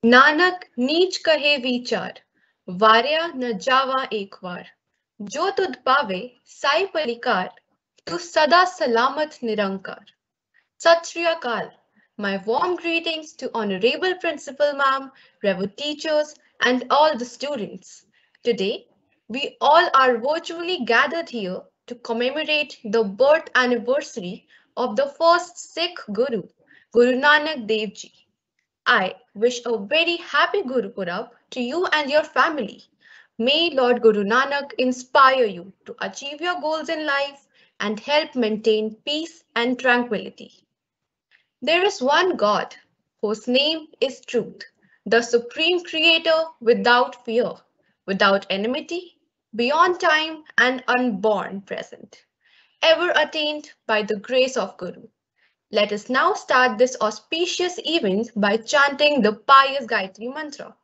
नानक नीच कहे विचार, वार्या न जावा एक बार। जो तुध पावे साई परिकार, तू सदा सलामत निरंकार। Sat Sri Akal. My warm greetings to Honorable Principal Ma'am, Reverend teachers, and all the students. Today, we all are virtually gathered here to commemorate the birth anniversary of the first Sikh Guru, Guru Nanak Dev Ji. I wish a very happy Guru Purab to you and your family. May Lord Guru Nanak inspire you to achieve your goals in life and help maintain peace and tranquility. There is one God whose name is truth, the supreme creator without fear, without enmity, beyond time and unborn present, ever attained by the grace of Guru. Let us now start this auspicious event by chanting the pious Gayatri Mantra.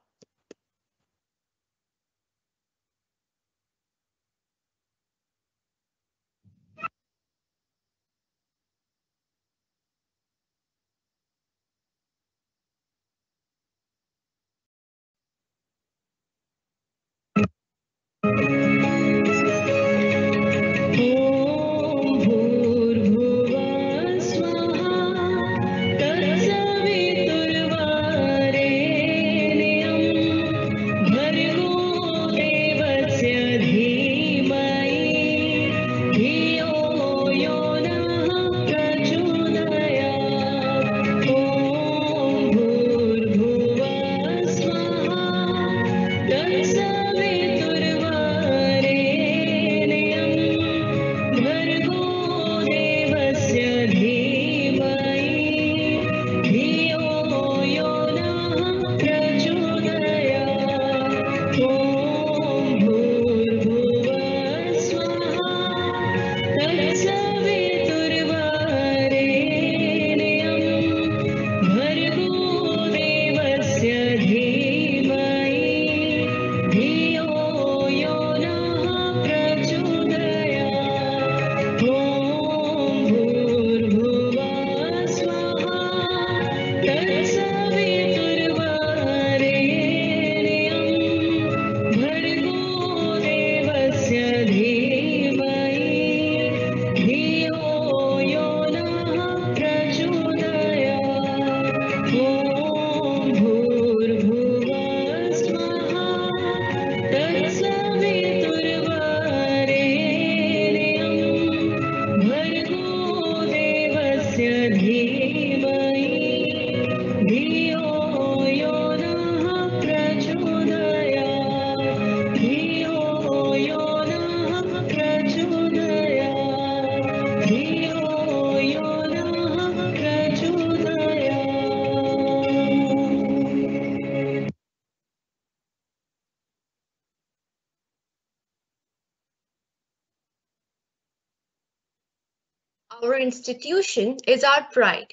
Our institution is our pride.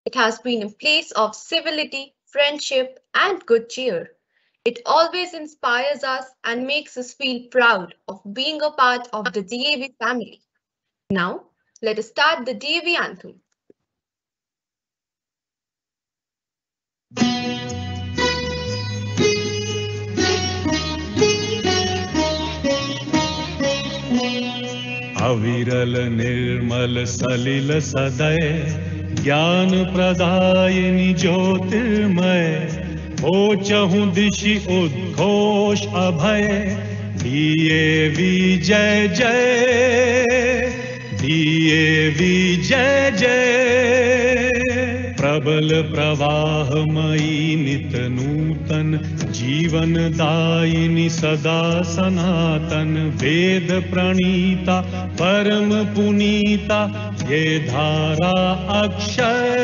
It has been a place of civility, friendship, and good cheer. It always inspires us and makes us feel proud of being a part of the DAV family. Now, let us start the DAV anthem. अविरल निर्मल सलिल सदय ज्ञान प्रदायिनी ज्योतिर्मय हो चहु दिशि उद्घोष अभय दिए विजय जय दिए विजय जय प्रबल प्रवाहमयी नित नूतन जीवन दायिनी सदा सनातन वेद प्रणीता परम पुनीता ये धारा अक्षय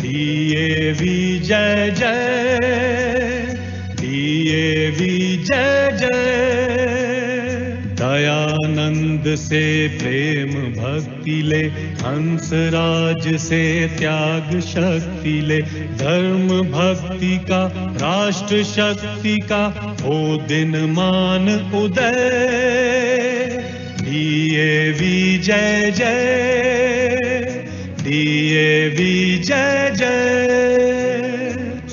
दिए विजय जय दिए विजय जय दयानंद से प्रेम भक्ति ले हंसराज से त्याग शक्ति ले धर्म भक्ति का राष्ट्र शक्ति का हो दिन मान उदय दिए विजय जय दिए विजय जय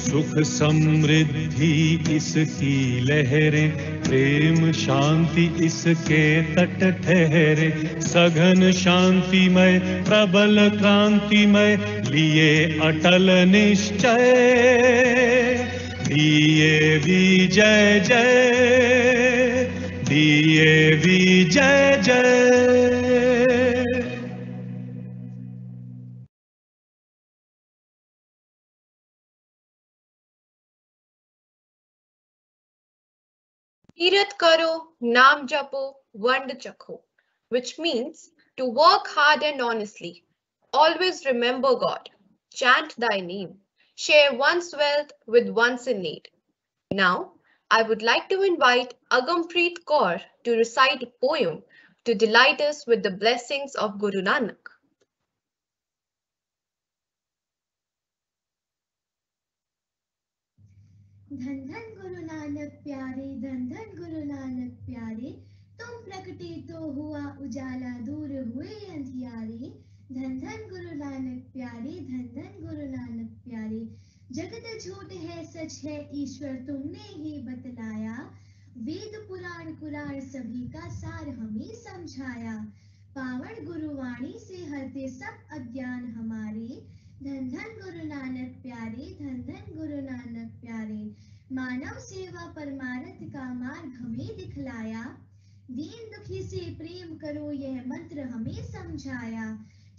सुख समृद्धि इसकी लहरें, प्रेम शांति इसके तट ठहरे। सघन शांतिमय प्रबल क्रांतिमय, लिए अटल निश्चय, दिए विजय जय, दिए विजय जय। तीरथ करो, नाम जपो, वंड चखो, which means to work hard and honestly. Always remember God. Chant thy name. Share one's wealth with one's in need. Now, I would like to invite Agampreet Kaur to recite a poem to delight us with the blessings of Guru Nanak. धन धन गुरु नानक प्यारे, धन धन गुरु नानक प्यारे, तुम प्रकटे तो हुआ उजाला, दूर हुए अंधियारे। धन धन गुरु नानक प्यारे, धन धन गुरु नानक प्यारे। जगत झूठ है सच है ईश्वर तुमने ही बतलाया, वेद पुराण कुरान सभी का सार हमें समझाया। पावन गुरुवाणी से हरते सब अज्ञान हमारे, धन धन गुरु नानक प्यारे, धन धन गुरु नानक प्यारे। मानव सेवा परमार्थ का मार्ग हमें दिखलाया, दीन दुखी से प्रेम करो यह मंत्र हमें समझाया।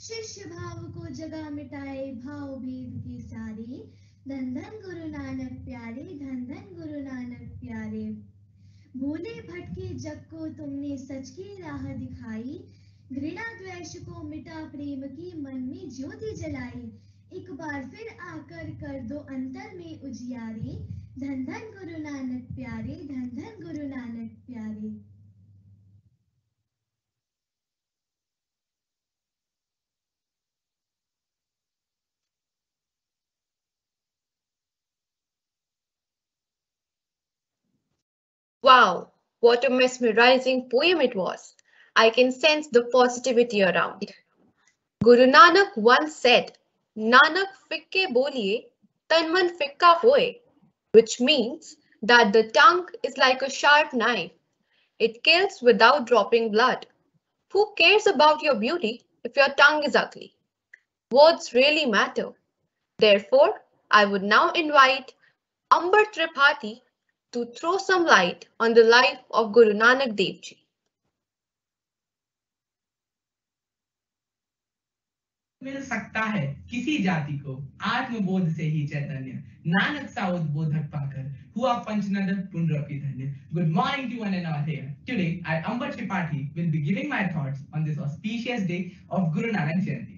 शिष्य भाव को जगा मिटाए भाव भेद के सारे, धन धन गुरु नानक प्यारे, धन धन गुरु नानक प्यारे। भूले भटके जग को तुमने सच की राह दिखाई, घृणा द्वेष को मिटा प्रेम की मन में ज्योति जलाई। एक बार फिर आकर कर दो अंतर में उजियारे, धन धन गुरु नानक प्यारे, धन धन गुरु नानक प्यारे। Wow, what a mesmerizing poem it was. I can sense the positivity around. Guru Nanak once said, Nanak fikke boliye, tan man fikka hoye, which means that the tongue is like a sharp knife. It kills without dropping blood. Who cares about your beauty if your tongue is ugly? Words really matter. Therefore, I would now invite Ambar Tripathi to throw some light on the life of Guru Nanak Dev Ji. मिल सकता है किसी जाति को आत्मबोध से ही चैतन्य, नानक सा उद्बोधक पाकर हुआ पंचनद पुनरपि धन्य। Good morning to one and all here. Today, I, Ambar Tripathi, will be giving my thoughts on this auspicious day of Guru Nanak Jayanti.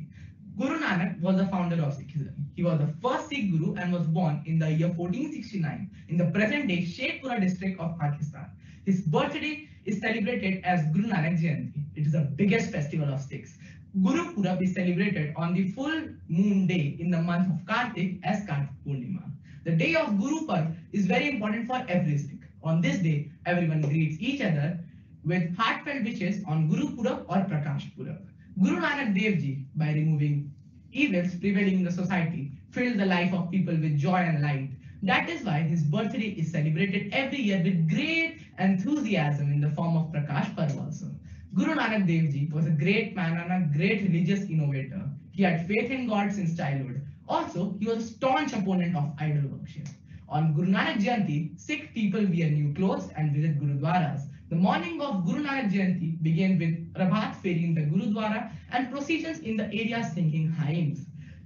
Guru Nanak was the founder of Sikhism. He was the first Sikh Guru and was born in the year 1469 in the present-day Sheikhpura district of Pakistan. His birthday is celebrated as Guru Nanak Jayanti. It is the biggest festival of Sikhs. Guru Purab is celebrated on the full moon day in the month of Kartik as Kartik Purnima. The day of Guru Purab is very important for every Sikh. On this day, everyone greets each other with heartfelt wishes on Guru Purab or Prakash Purab. Guru Nanak Dev Ji, by removing evils prevailing in the society, filled the life of people with joy and light. That is why his birthday is celebrated every year with great enthusiasm in the form of Prakash Parv also. Guru Nanak Dev Ji was a great man and a great religious innovator. He had faith in God since childhood. Also, he was a staunch opponent of idol worship. On Guru Nanak Jayanti, Sikh people wear new clothes and visit Gurudwaras. The morning of Guru Nanak Jayanti began with Prabhat Feri in the Gurudwara and processions in the area singing hymns.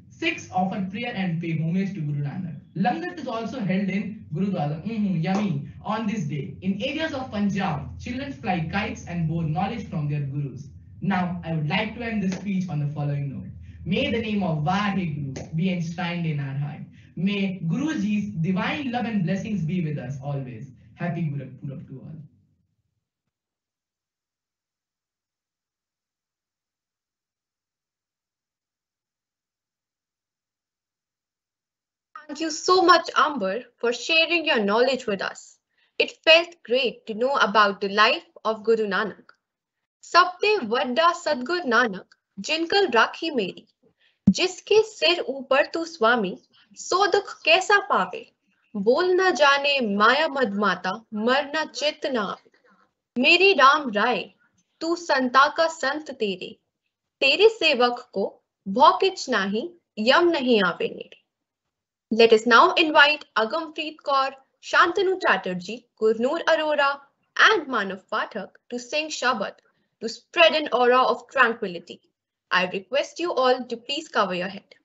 Sikhs offer prayer and pay homage to Guru Nanak. Langar is also held in Gurudwara, yummy, on this day. In areas of Punjab, children fly kites and bore knowledge from their gurus. Now, I would like to end this speech on the following note. May the name of Vaheguru be enshrined in our heart. May Guruji's divine love and blessings be with us always. Happy Guru Purab to all. Thank you so much, Amber, for sharing your knowledge with us. It felt great to know about the life of Guru Nanak. सबते वड्डा सदगुर नानक जिनकल राखी मेरी, जिसके सिर ऊपर तू स्वामी, सो दुख कैसा पावे, बोल न जाने माया मदमाता, मर न चित न आवे। मेरी राम राय, तू संता का संत तेरे, तेरे सेवक को भौकिच नाही, यम नहीं आवे नेड़े। Let us now invite Agampreet Kaur, Shantanu Chatterjee, Gurnoor Arora, and Manav Pathak to sing Shabad to spread an aura of tranquility. I request you all to please cover your head.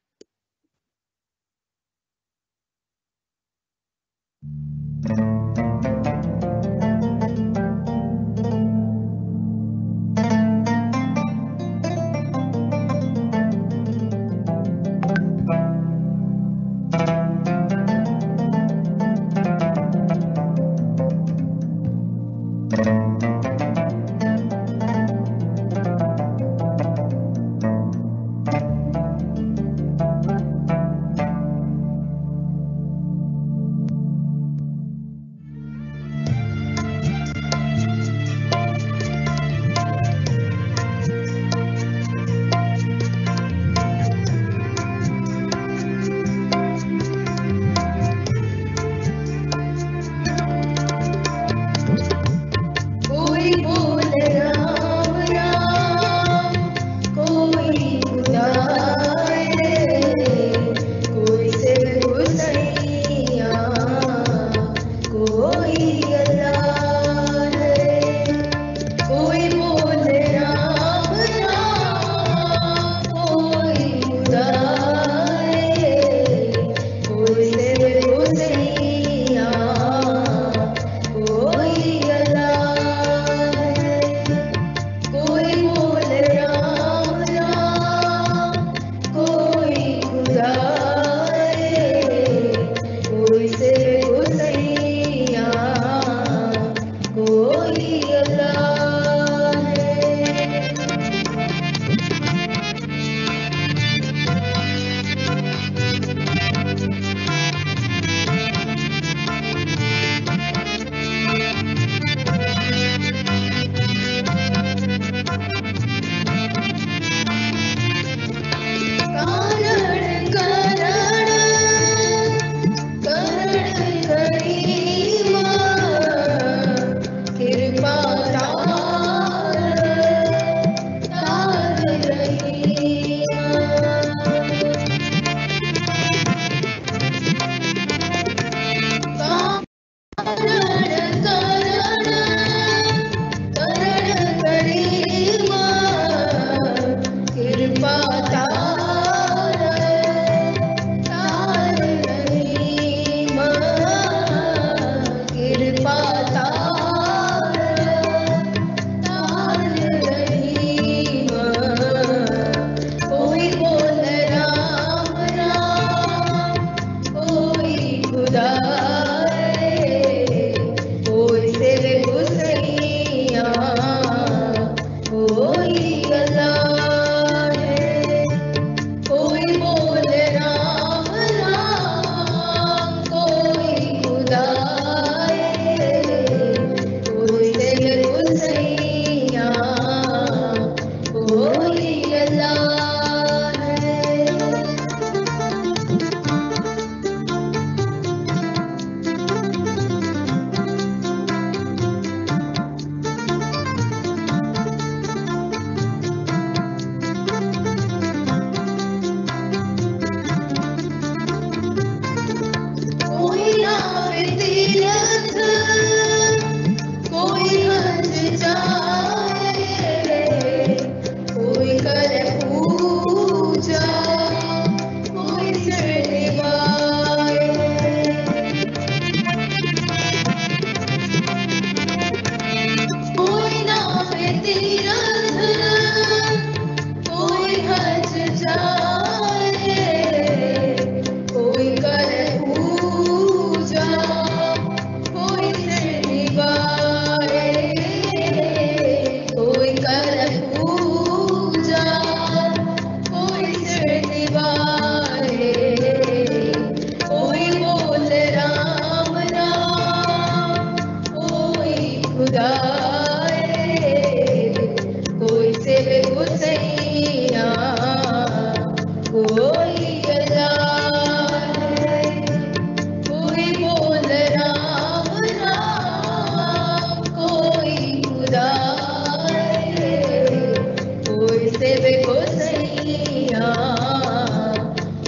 सेवे को सैया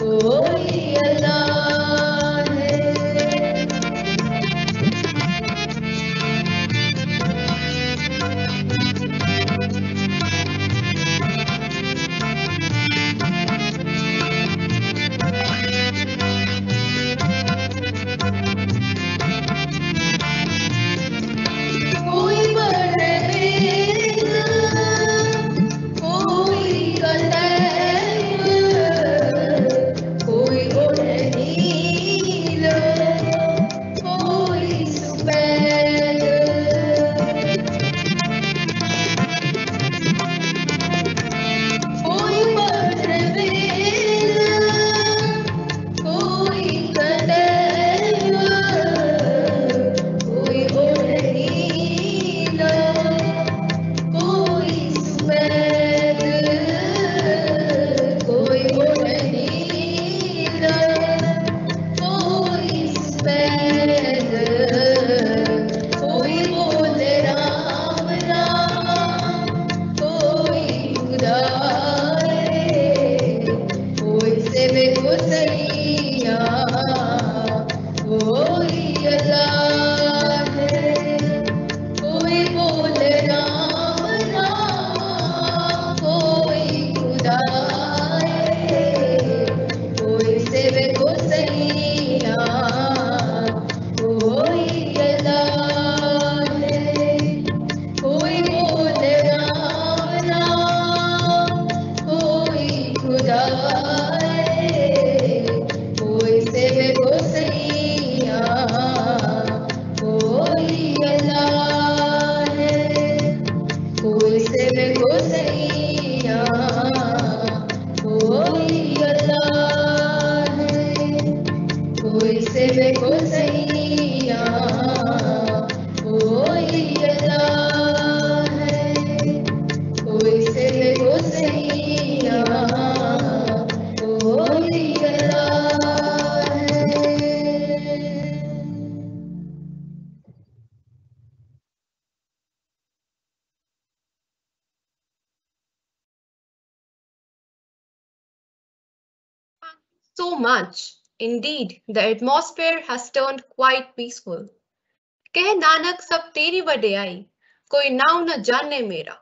कोई अल्लाह है। कोई परवेज कोई कतैब कोई ओढ़नील कोई सुपैद कोई परवेज कोई कतैब कोई ओढ़नील कोई सुपैद कोई ओढ़नील कोई सुपैद कोई बोले राम राम कोई खुदा रे कोई सेवे को सैया कोई अल्लाह है। कोई बोले राम राम कोई खुदा है कोई सेवे को सैया कोई अल्लाह है। कोई बोले राम राम कोई खुदा है कोई सेवे को सैया कोई अल्लाह है। कोई सेवे को सैया कोई अल्लाह है। कोई सेवे को सैया कोई अल्लाह है। कोई सेवे को सैया कोई अल्लाह है। So much. Indeed, the atmosphere has turned quite peaceful. कह नानक सब तेरी वडेयाई, कोई नाम न जाने मेरा.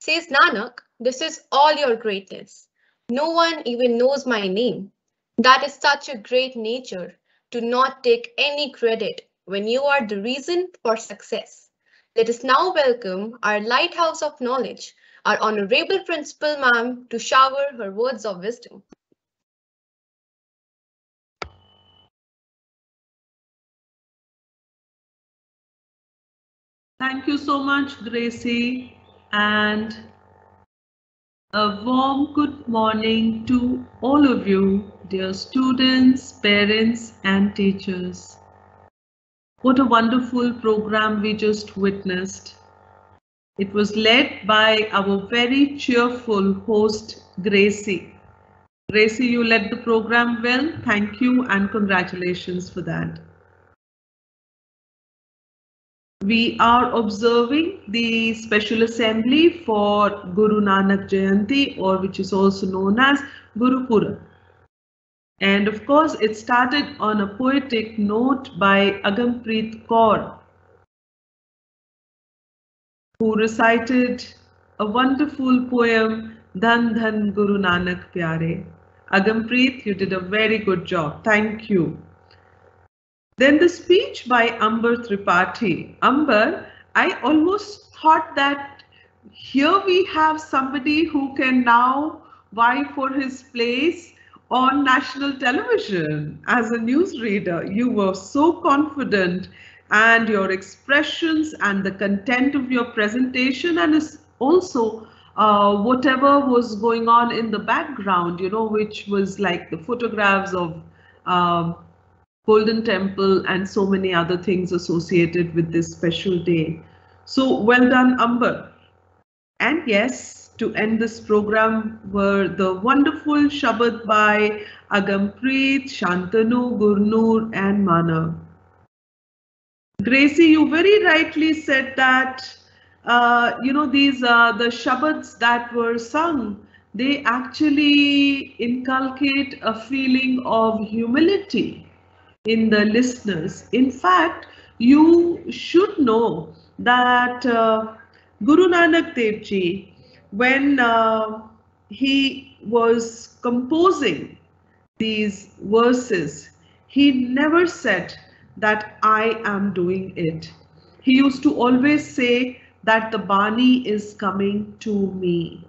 Says Nanak, this is all your greatness. No one even knows my name. That is such a great nature, to not take any credit when you are the reason for success. Let us now welcome our lighthouse of knowledge, our honorable principal ma'am, to shower her words of wisdom. Thank you so much, Gracie, and a warm good morning to all of you, dear students, parents, and teachers. What a wonderful program we just witnessed. It was led by our very cheerful host, Gracie. Gracie, you led the program well. Thank you and congratulations for that. We are observing the special assembly for Guru Nanak Jayanti, or which is also known as Guru Purab. And of course, it started on a poetic note by Agampreet Kaur, who recited a wonderful poem, Dhan Dhan Guru Nanak Pyare. Agampreet, you did a very good job. Thank you. Then the speech by Amber Tripathi. Amber, I almost thought that here we have somebody who can now vie for his place on national television as a newsreader. You were so confident, and your expressions and the content of your presentation, and also whatever was going on in the background, you know, which was like the photographs of Golden Temple and so many other things associated with this special day. So well done, Amber. And yes, to end this program were the wonderful Shabad by Agampreet, Shantanu, Gurnoor and Manav. Gracie, you very rightly said that, you know, these are the Shabads that were sung. they actually inculcate a feeling of humility in the listeners. In fact, you should know that Guru Nanak Dev Ji, when he was composing these verses, he never said that I am doing it. He used to always say that the Bani is coming to me.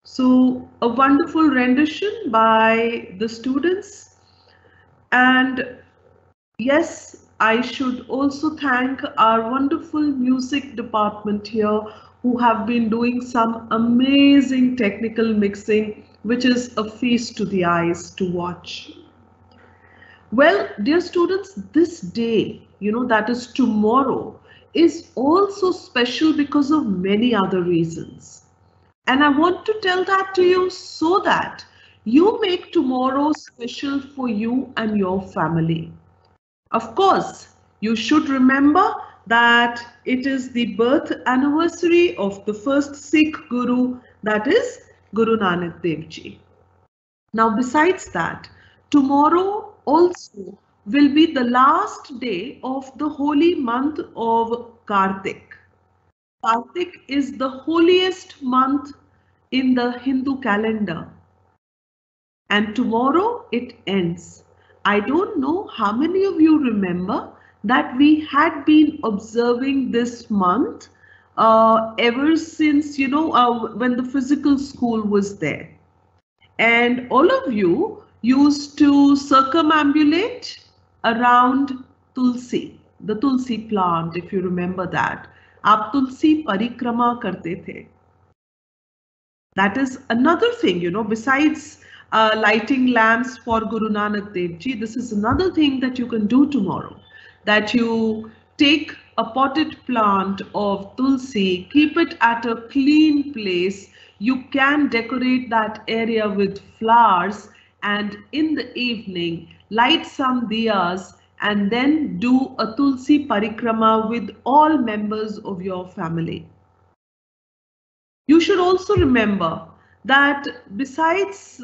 So a wonderful rendition by the students. And yes, I should also thank our wonderful music department here who have been doing some amazing technical mixing, which is a feast to the eyes to watch. Well, dear students, this day, that is tomorrow, is also special because of many other reasons. And I want to tell that to you so that you make tomorrow special for you and your family. Of course, you should remember that it is the birth anniversary of the first Sikh Guru, that is Guru Nanak Dev Ji. Now, besides that, tomorrow also will be the last day of the holy month of Kartik. Kartik is the holiest month in the Hindu calendar. And tomorrow it ends. I don't know how many of you remember that we had been observing this month ever since, when the physical school was there. And all of you used to circumambulate around Tulsi, the Tulsi plant, if you remember that. Aap Tulsi parikrama karte the. That is another thing, besides lighting lamps for Guru Nanak Dev Ji, this is another thing that you can do tomorrow. That you take a potted plant of Tulsi, keep it at a clean place. You can decorate that area with flowers, and in the evening light some diyas and then do a Tulsi parikrama with all members of your family. You should also remember that besides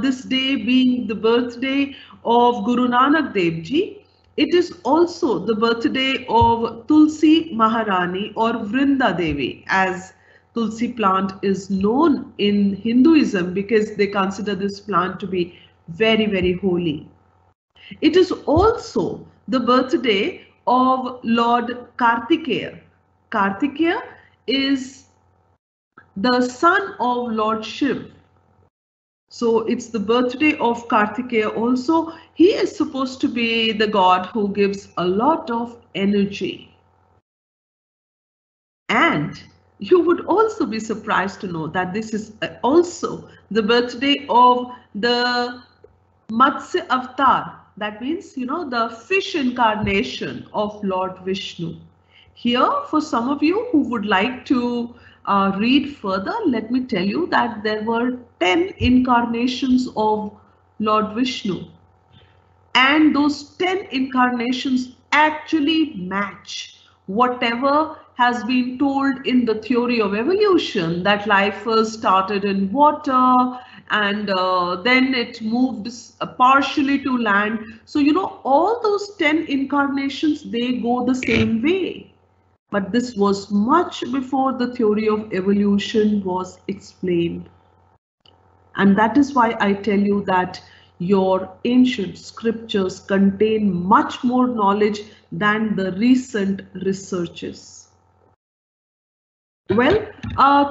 this day being the birthday of Guru Nanak Dev Ji, it is also the birthday of Tulsi Maharani or Vrinda Devi, as Tulsi plant is known in Hinduism because they consider this plant to be very, very holy. It is also the birthday of Lord Kartikeya. Kartikeya is the son of Lord Shiv. So it's the birthday of Kartikeya also. He is supposed to be the god who gives a lot of energy. And you would also be surprised to know that this is also the birthday of the Matsya Avatar. That means, the fish incarnation of Lord Vishnu. Here, for some of you who would like to read further, let me tell you that there were 10 incarnations of Lord Vishnu. And those 10 incarnations actually match whatever has been told in the theory of evolution, that life first started in water and then it moved partially to land. So, all those 10 incarnations, they go the same way. But this was much before the theory of evolution was explained. And that is why I tell you that your ancient scriptures contain much more knowledge than the recent researches. Well,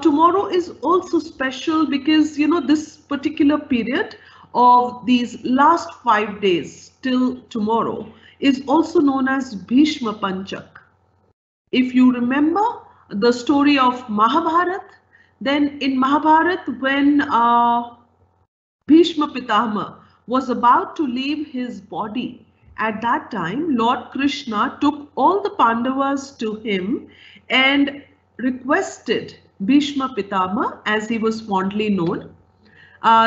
tomorrow is also special because, this particular period of these last 5 days till tomorrow is also known as Bhishma Panchak. If you remember the story of Mahabharat, then in Mahabharat, when Bhishma Pitama was about to leave his body, at that time, Lord Krishna took all the Pandavas to him and requested Bhishma Pitama, as he was fondly known,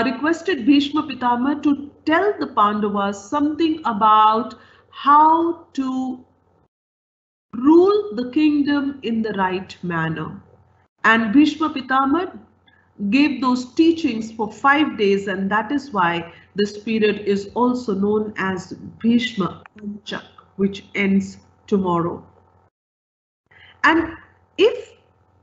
requested Bhishma Pitama to tell the Pandavas something about how to rule the kingdom in the right manner. And Bhishma Pitama gave those teachings for 5 days, and that is why this period is also known as Bhishma Panchak, which ends tomorrow. And if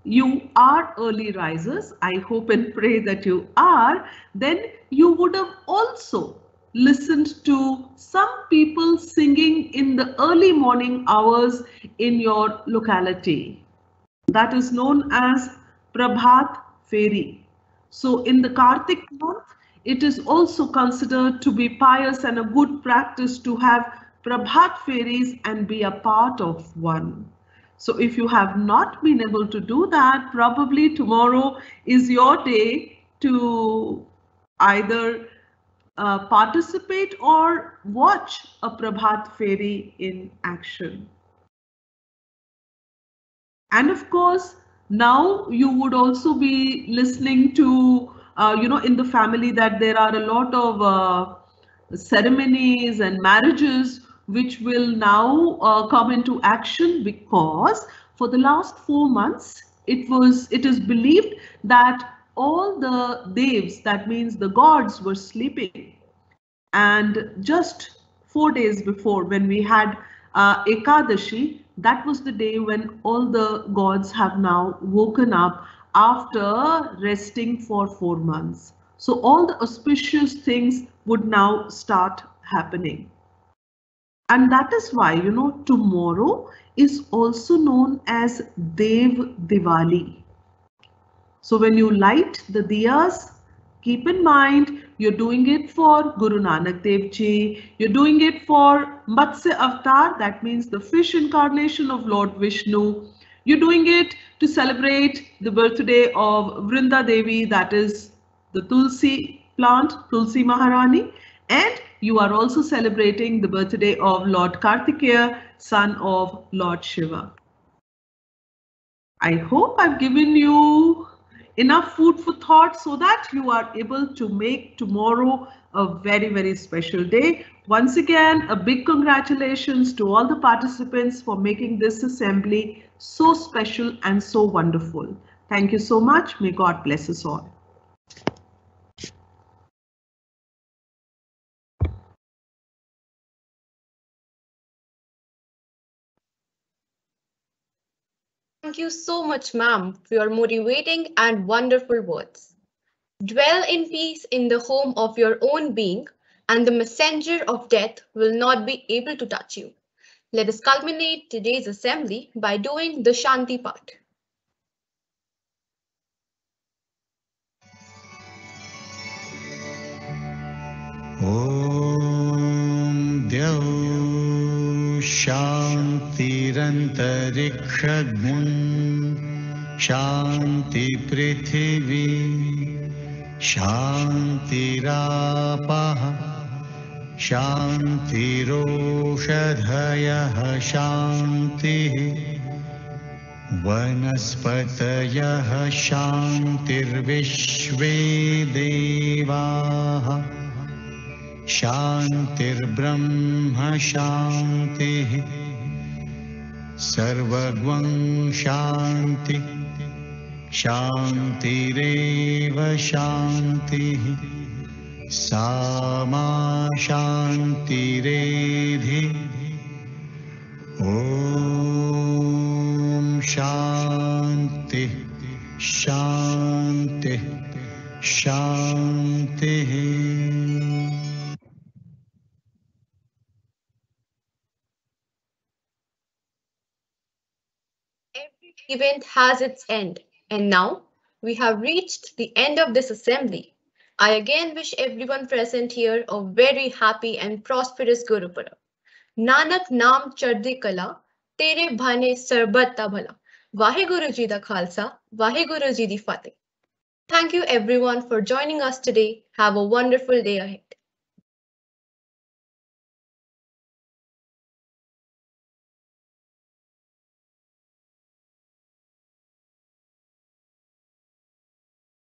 you are early risers, I hope and pray that you are, then you would have also listened to some people singing in the early morning hours in your locality. That is known as Prabhat Feri. So in the Kartik month, it is also considered to be pious and a good practice to have Prabhat Feris and be a part of one. So if you have not been able to do that, probably tomorrow is your day to either participate or watch a Prabhat Feri in action. And of course, now you would also be listening to, in the family that there are a lot of ceremonies and marriages which will now come into action, because for the last 4 months, it is believed that all the devs, that means the gods, were sleeping. And just 4 days before, when we had Ekadashi, that was the day when all the gods have now woken up after resting for 4 months. So all the auspicious things would now start happening. And that is why, tomorrow is also known as Dev Diwali. So when you light the diyas, keep in mind, you're doing it for Guru Nanak Dev Ji, you're doing it for Matsya Avatar, that means the fish incarnation of Lord Vishnu. You're doing it to celebrate the birthday of Vrinda Devi, that is the Tulsi plant, Tulsi Maharani. And you are also celebrating the birthday of Lord Kartikeya, son of Lord Shiva. I hope I've given you enough food for thought so that you are able to make tomorrow a very, very special day. Once again, a big congratulations to all the participants for making this assembly so special and so wonderful. Thank you so much. May God bless us all. Thank you so much, ma'am, for your motivating and wonderful words. Dwell in peace in the home of your own being, and the messenger of death will not be able to touch you. Let us culminate today's assembly by doing the Shanti part. Om Dev Shantirantarikshagun Shanti Prithvi Shantirapah Shantiroshadhayah Shanti Vanaspatayah Shantirvishve Devah Shantirbrahma Shanti Sarvagwang Shanti Shantireva Shanti Sama Shantiredhi Om Shanti Shanti Shanti. Every event has its end, and now we have reached the end of this assembly. I again wish everyone present here a very happy and prosperous Guru Purab. Nanak naam chardi kala, tere bhane sarbatta bhala. Vaheguru Ji da Khalsa, Vaheguru Ji di Fateh. Thank you everyone for joining us today. Have a wonderful day ahead.